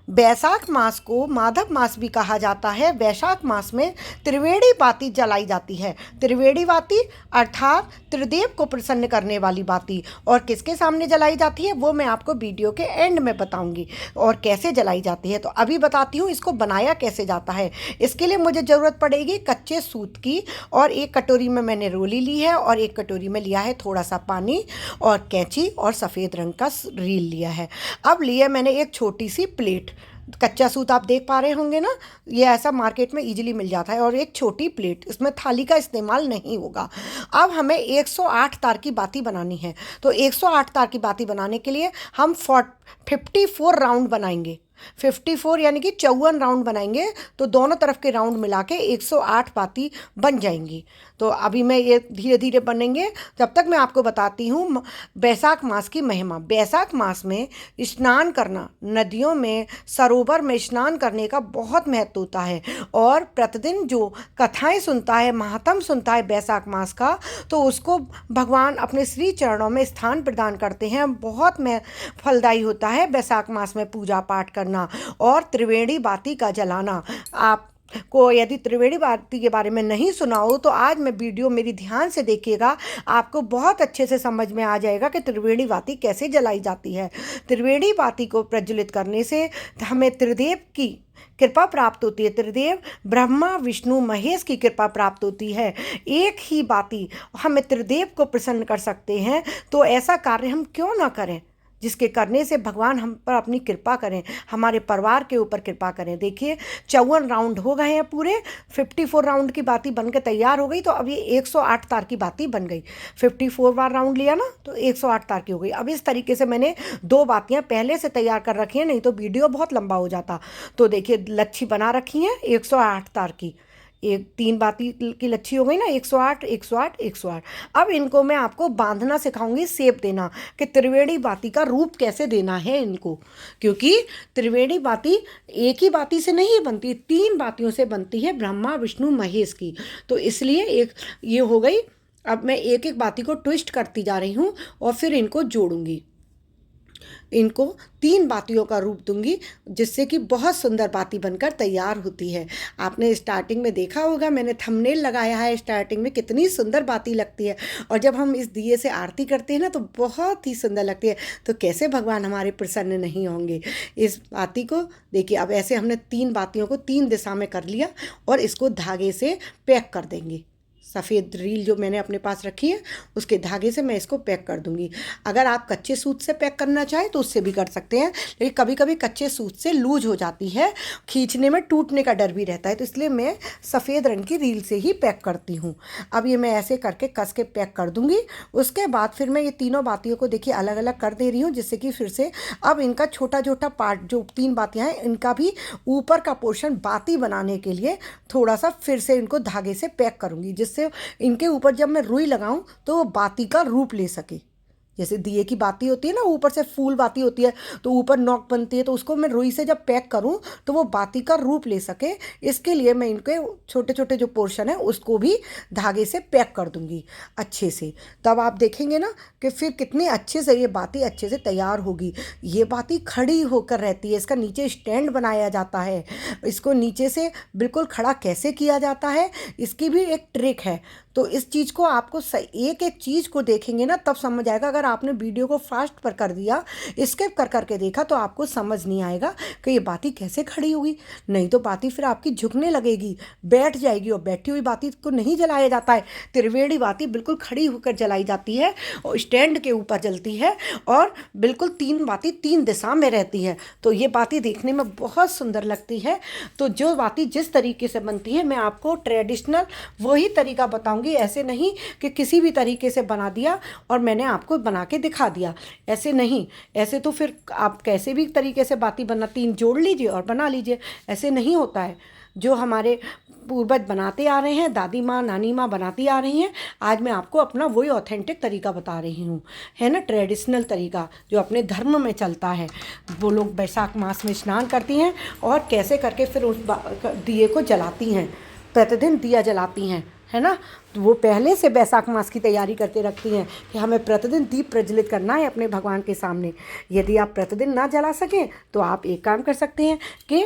बैसाख मास को माधव मास भी कहा जाता है। वैशाख मास में त्रिवेणी बाती जलाई जाती है। त्रिवेणी बाती अर्थात त्रिदेव को प्रसन्न करने वाली बाती। और किसके सामने जलाई जाती है वो मैं आपको वीडियो के एंड में बताऊंगी और कैसे जलाई जाती है। तो अभी बताती हूँ इसको बनाया कैसे जाता है। इसके लिए मुझे ज़रूरत पड़ेगी कच्चे सूत की, और एक कटोरी में मैंने रोली ली है, और एक कटोरी में लिया है थोड़ा सा पानी, और कैंची और सफ़ेद रंग का रील लिया है। अब लिया मैंने एक छोटी सी प्लेट। कच्चा सूत आप देख पा रहे होंगे ना, ये ऐसा मार्केट में इजीली मिल जाता है। और एक छोटी प्लेट, इसमें थाली का इस्तेमाल नहीं होगा। अब हमें 108 तार की बाती बनानी है। तो 108 तार की बाती बनाने के लिए हम 54 राउंड बनाएंगे। 54 यानी कि 54 राउंड बनाएंगे, तो दोनों तरफ के राउंड मिला के 108 बाती बन जाएंगी। तो अभी मैं ये धीरे धीरे बनेंगे, तब तक मैं आपको बताती हूँ बैसाख मास की महिमा। बैसाख मास में स्नान करना, नदियों में, सरोवर में स्नान करने का बहुत महत्व होता है। और प्रतिदिन जो कथाएं सुनता है, महात्म सुनता है बैसाख मास का, तो उसको भगवान अपने श्री चरणों में स्थान प्रदान करते हैं। बहुत फलदायी होता है बैसाख मास में पूजा पाठ करना और त्रिवेणी बाती का जलाना। आप को यदि त्रिवेणी बाती के बारे में नहीं सुना हो तो आज मैं वीडियो मेरी ध्यान से देखिएगा, आपको बहुत अच्छे से समझ में आ जाएगा कि त्रिवेणी बाती कैसे जलाई जाती है। त्रिवेणी बाती को प्रज्वलित करने से हमें त्रिदेव की कृपा प्राप्त होती है। त्रिदेव ब्रह्मा विष्णु महेश की कृपा प्राप्त होती है। एक ही बाती हमें त्रिदेव को प्रसन्न कर सकते हैं, तो ऐसा कार्य हम क्यों ना करें जिसके करने से भगवान हम पर अपनी कृपा करें, हमारे परिवार के ऊपर कृपा करें। देखिए 54 राउंड हो गए हैं पूरे, 54 राउंड की बाती बनकर तैयार हो गई। तो अब ये 108 तार की बाती बन गई। 54 बार राउंड लिया ना, तो 108 तार की हो गई। अब इस तरीके से मैंने 2 बातियाँ पहले से तैयार कर रखी हैं, नहीं तो वीडियो बहुत लंबा हो जाता। तो देखिए लच्छी बना रखी हैं 108 तार की। एक 3 बाती की लच्छी हो गई ना, 108 108 108। अब इनको मैं आपको बांधना सिखाऊंगी, शेप देना, कि त्रिवेणी बाती का रूप कैसे देना है इनको। क्योंकि त्रिवेणी बाती एक ही बाती से नहीं बनती, 3 बातियों से बनती है, ब्रह्मा विष्णु महेश की। तो इसलिए एक ये हो गई। अब मैं एक एक बाती को ट्विस्ट करती जा रही हूँ और फिर इनको जोड़ूंगी। इनको 3 बातियों का रूप दूंगी, जिससे कि बहुत सुंदर बाती बनकर तैयार होती है। आपने स्टार्टिंग में देखा होगा, मैंने थंबनेल लगाया है स्टार्टिंग में, कितनी सुंदर बाती लगती है। और जब हम इस दिए से आरती करते हैं ना, तो बहुत ही सुंदर लगती है। तो कैसे भगवान हमारे प्रसन्न नहीं होंगे। इस बाती को देखिए, अब ऐसे हमने 3 बातियों को 3 दिशा में कर लिया, और इसको धागे से पैक कर देंगे। सफ़ेद रील जो मैंने अपने पास रखी है, उसके धागे से मैं इसको पैक कर दूंगी। अगर आप कच्चे सूत से पैक करना चाहें तो उससे भी कर सकते हैं, लेकिन कभी कभी कच्चे सूत से लूज हो जाती है, खींचने में टूटने का डर भी रहता है। तो इसलिए मैं सफ़ेद रंग की रील से ही पैक करती हूँ। अब ये मैं ऐसे करके कस के पैक कर दूंगी। उसके बाद फिर मैं ये तीनों बातियों को देखिए अलग अलग कर दे रही हूँ, जिससे कि फिर से अब इनका छोटा छोटा पार्ट, जो 3 बातियाँ हैं, इनका भी ऊपर का पोर्शन बाती बनाने के लिए थोड़ा सा फिर से इनको धागे से पैक करूँगी, जिससे इनके ऊपर जब मैं रुई लगाऊं तो वो बाती का रूप ले सके। जैसे दिए की बाती होती है ना, ऊपर से फूल बाती होती है, तो ऊपर नोक बनती है, तो उसको मैं रुई से जब पैक करूं तो वो बाती का रूप ले सके। इसके लिए मैं इनके छोटे छोटे जो पोर्शन है उसको भी धागे से पैक कर दूंगी अच्छे से। तब आप देखेंगे ना कि फिर कितनी अच्छे से ये बाती अच्छे से तैयार होगी। ये बाती खड़ी होकर रहती है, इसका नीचे स्टैंड बनाया जाता है। इसको नीचे से बिल्कुल खड़ा कैसे किया जाता है, इसकी भी एक ट्रिक है। तो इस चीज़ को आपको एक एक चीज़ को देखेंगे ना, तब समझ आएगा। अगर आपने वीडियो को फास्ट पर कर दिया, स्किप कर करके देखा, तो आपको समझ नहीं आएगा कि ये बाती कैसे खड़ी होगी। नहीं तो बाती फिर आपकी झुकने लगेगी, बैठ जाएगी, और बैठी हुई बाती को नहीं जलाया जाता है। त्रिवेणी बाती बिल्कुल खड़ी होकर जलाई जाती है, और स्टैंड के ऊपर जलती है, और बिल्कुल 3 बाती 3 दिशा में रहती है। तो ये बाती देखने में बहुत सुंदर लगती है। तो जो बाती जिस तरीके से बनती है, मैं आपको ट्रेडिशनल वही तरीका बताऊँगी। ऐसे नहीं कि किसी भी तरीके से बना दिया और मैंने आपको बना के दिखा दिया, ऐसे नहीं। ऐसे तो फिर आप कैसे भी तरीके से बाती बना, 3 जोड़ लीजिए और बना लीजिए, ऐसे नहीं होता है। जो हमारे पूर्वज बनाते आ रहे हैं, दादी माँ नानी माँ बनाती आ रही हैं, आज मैं आपको अपना वही ऑथेंटिक तरीका बता रही हूँ, है ना, ट्रेडिशनल तरीका जो अपने धर्म में चलता है। वो लोग बैसाख मास में स्नान करती हैं और कैसे करके फिर उस दिए को जलाती हैं, प्रतिदिन दिया जलाती हैं, है ना। तो वो पहले से बैसाख मास की तैयारी करके रखती हैं कि हमें प्रतिदिन दीप प्रज्वलित करना है अपने भगवान के सामने। यदि आप प्रतिदिन ना जला सकें तो आप एक काम कर सकते हैं कि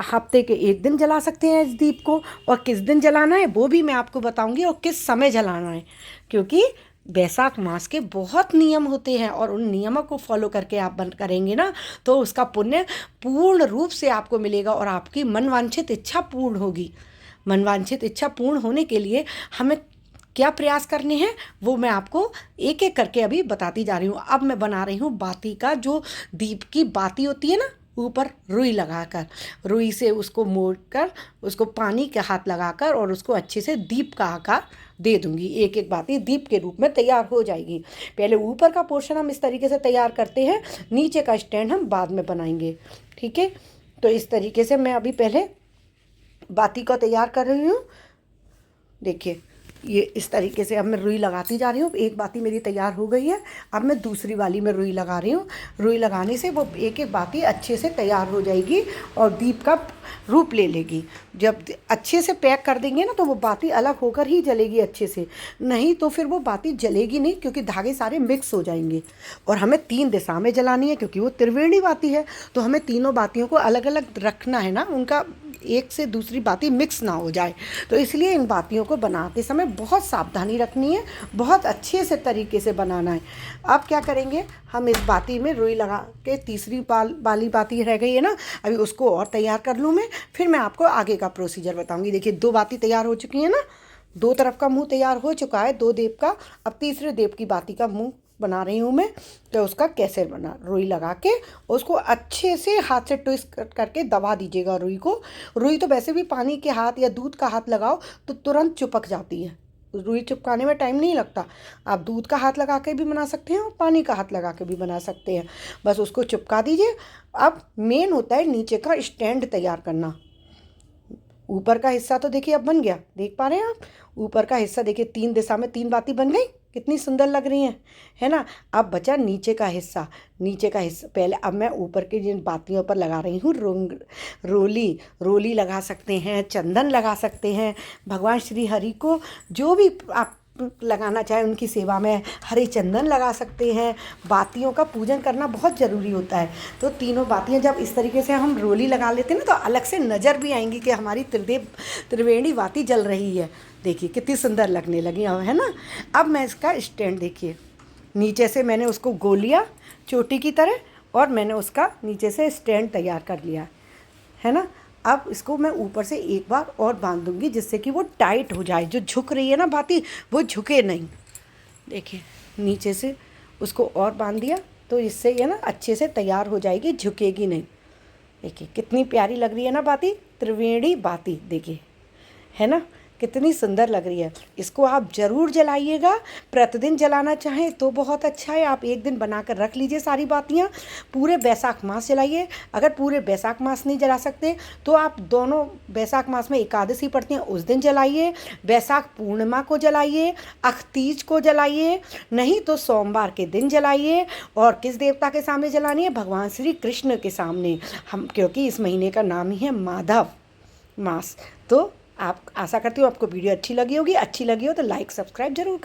हफ्ते के एक दिन जला सकते हैं इस दीप को, और किस दिन जलाना है वो भी मैं आपको बताऊंगी, और किस समय जलाना है, क्योंकि बैसाख मास के बहुत नियम होते हैं और उन नियमों को फॉलो करके आप बंद करेंगे ना तो उसका पुण्य पूर्ण रूप से आपको मिलेगा और आपकी मनवांछित इच्छा पूर्ण होगी। मनवांछित इच्छा पूर्ण होने के लिए हमें क्या प्रयास करने हैं वो मैं आपको एक एक करके अभी बताती जा रही हूँ। अब मैं बना रही हूँ बाती का, जो दीप की बाती होती है ना, ऊपर रुई लगाकर, रुई से उसको मोड़कर उसको पानी के हाथ लगाकर और उसको अच्छे से दीप का आकार दे दूंगी। एक एक बाती दीप के रूप में तैयार हो जाएगी। पहले ऊपर का पोर्शन हम इस तरीके से तैयार करते हैं, नीचे का स्टैंड हम बाद में बनाएंगे, ठीक है। तो इस तरीके से मैं अभी पहले बाती को तैयार कर रही हूँ। देखिए ये इस तरीके से अब मैं रुई लगाती जा रही हूँ। एक बाती मेरी तैयार हो गई है, अब मैं दूसरी वाली में रुई लगा रही हूँ। रुई लगाने से वो एक एक बाती अच्छे से तैयार हो जाएगी और दीप का रूप ले लेगी। जब अच्छे से पैक कर देंगे ना तो वो बाती अलग होकर ही जलेगी अच्छे से, नहीं तो फिर वो बाती जलेगी नहीं, क्योंकि धागे सारे मिक्स हो जाएंगे। और हमें 3 दिशा में जलानी है, क्योंकि वो त्रिवेणी बाती है, तो हमें तीनों बातियों को अलग अलग रखना है ना, उनका एक से दूसरी बाती मिक्स ना हो जाए। तो इसलिए इन बातियों को बनाते समय बहुत सावधानी रखनी है, बहुत अच्छे से तरीके से बनाना है। अब क्या करेंगे, हम इस बाती में रुई लगा के तीसरी वाली बाती रह गई है ना, अभी उसको और तैयार कर लूँ मैं, फिर मैं आपको आगे का प्रोसीजर बताऊँगी। देखिए 2 बाती तैयार हो चुकी हैं ना, 2 तरफ का मुँह तैयार हो चुका है 2 देव का। अब तीसरे देव की बाती का मुँह बना रही हूँ मैं। तो उसका कैसे बना, रुई लगा के उसको अच्छे से हाथ से ट्विस्ट करके दबा दीजिएगा रुई को। रुई तो वैसे भी पानी के हाथ या दूध का हाथ लगाओ तो तुरंत चिपक जाती है, रुई चिपकाने में टाइम नहीं लगता। आप दूध का हाथ लगा के भी बना सकते हैं और पानी का हाथ लगा के भी बना सकते हैं, बस उसको चिपका दीजिए। अब मेन होता है नीचे का स्टैंड तैयार करना। ऊपर का हिस्सा तो देखिए अब बन गया, देख पा रहे हैं आप, ऊपर का हिस्सा देखिए 3 दिशा में 3 बाती बन गई, कितनी सुंदर लग रही हैं, है ना। अब बचा नीचे का हिस्सा। नीचे का हिस्सा पहले अब मैं ऊपर की जिन बातियों पर लगा रही हूँ रोली लगा सकते हैं, चंदन लगा सकते हैं। भगवान श्री हरि को जो भी आप लगाना चाहे उनकी सेवा में हरे चंदन लगा सकते हैं। बातियों का पूजन करना बहुत ज़रूरी होता है। तो तीनों बातियां जब इस तरीके से हम रोली लगा लेते हैं ना तो अलग से नज़र भी आएंगी कि हमारी त्रिवेणी बाती जल रही है। देखिए कितनी सुंदर लगने लगी है ना। अब मैं इसका स्टैंड देखिए, नीचे से मैंने उसको गोल लिया चोटी की तरह और मैंने उसका नीचे से स्टैंड तैयार कर लिया, है ना। अब इसको मैं ऊपर से एक बार और बांध दूंगी जिससे कि वो टाइट हो जाए, जो झुक रही है ना बाती वो झुके नहीं। देखिए नीचे से उसको और बांध दिया तो इससे ये ना अच्छे से तैयार हो जाएगी, झुकेगी नहीं। देखिए कितनी प्यारी लग रही है ना बाती, त्रिवेणी बाती, देखिए है ना कितनी सुंदर लग रही है। इसको आप ज़रूर जलाइएगा, प्रतिदिन जलाना चाहें तो बहुत अच्छा है। आप एक दिन बनाकर रख लीजिए सारी बातियाँ, पूरे बैसाख मास जलाइए। अगर पूरे बैसाख मास नहीं जला सकते तो आप दोनों बैसाख मास में एकादशी पड़ती हैं उस दिन जलाइए, बैसाख पूर्णिमा को जलाइए, अखतीज को जलाइए, नहीं तो सोमवार के दिन जलाइए। और किस देवता के सामने जलानी है, भगवान श्री कृष्ण के सामने, हम क्योंकि इस महीने का नाम ही है माधव मास। तो आप आशा करती हूँ आपको वीडियो अच्छी लगी होगी, अच्छी लगी हो तो लाइक सब्सक्राइब जरूर करें।